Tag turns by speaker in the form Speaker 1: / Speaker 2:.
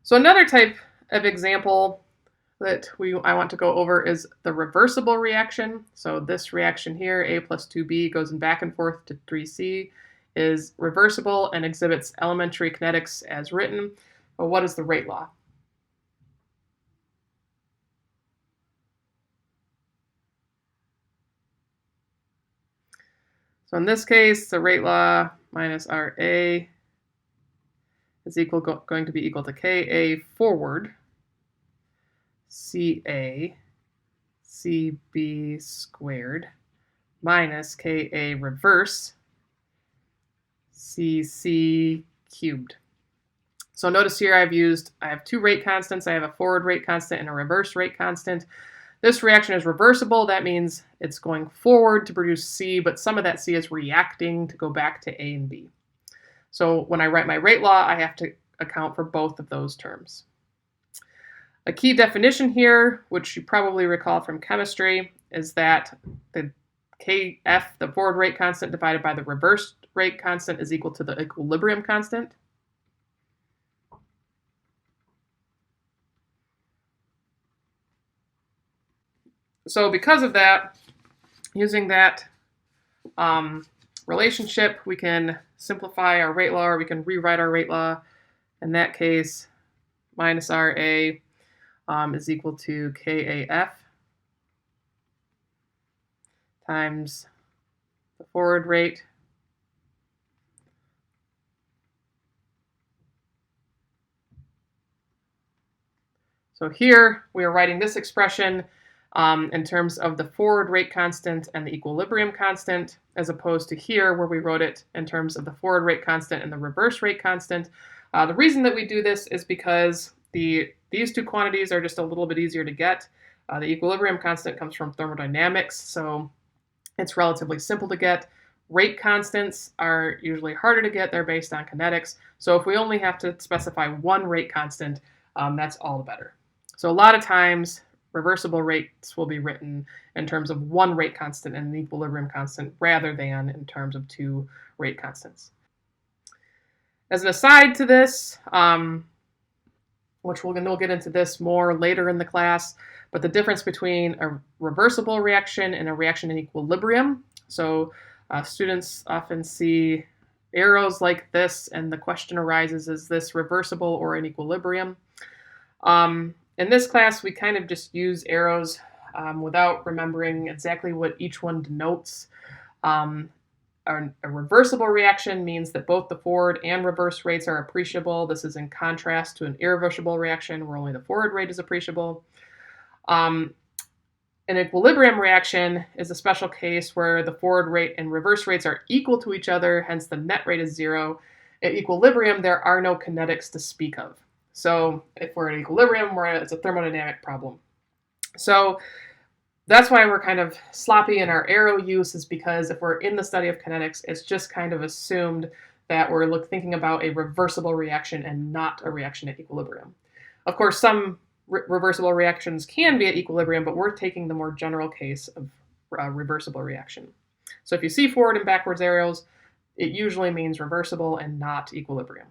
Speaker 1: So another type of example that I want to go over is the reversible reaction. So this reaction here, A plus 2B, goes back and forth to 3C, is reversible and exhibits elementary kinetics as written. But what is the rate law? So in this case, the rate law minus RA is going to be equal to KA forward CA CB squared minus KA reverse CC cubed. So notice here I have two rate constants. I have a forward rate constant and a reverse rate constant. This reaction is reversible. That means it's going forward to produce C, but some of that C is reacting to go back to A and B. So when I write my rate law, I have to account for both of those terms. A key definition here, which you probably recall from chemistry, is that the Kf, the forward rate constant, divided by the reverse rate constant is equal to the equilibrium constant. So because of that, using that relationship, we can simplify our rate law, or we can rewrite our rate law. In that case, minus RA is equal to KAF times the forward rate So here we are writing this expression in terms of the forward rate constant and the equilibrium constant, as opposed to here where we wrote it in terms of the forward rate constant and the reverse rate constant. The reason that we do this is because these two quantities are just a little bit easier to get. The equilibrium constant comes from thermodynamics, so it's relatively simple to get. Rate constants are usually harder to get. They're based on kinetics. So if we only have to specify one rate constant, that's all the better. So a lot of times, reversible rates will be written in terms of one rate constant and an equilibrium constant rather than in terms of two rate constants. As an aside to this, which we'll get into this more later in the class, but the difference between a reversible reaction and a reaction in equilibrium. So students often see arrows like this, and the question arises, is this reversible or in equilibrium? In this class, we kind of just use arrows without remembering exactly what each one denotes. A reversible reaction means that both the forward and reverse rates are appreciable. This is in contrast to an irreversible reaction where only the forward rate is appreciable. An equilibrium reaction is a special case where the forward rate and reverse rates are equal to each other, hence the net rate is zero. At equilibrium, there are no kinetics to speak of. So if we're at equilibrium, it's a thermodynamic problem. So that's why we're kind of sloppy in our arrow use, is because if we're in the study of kinetics, it's just kind of assumed that we're thinking about a reversible reaction and not a reaction at equilibrium. Of course, some reversible reactions can be at equilibrium, but we're taking the more general case of reversible reaction. So if you see forward and backwards arrows, it usually means reversible and not equilibrium.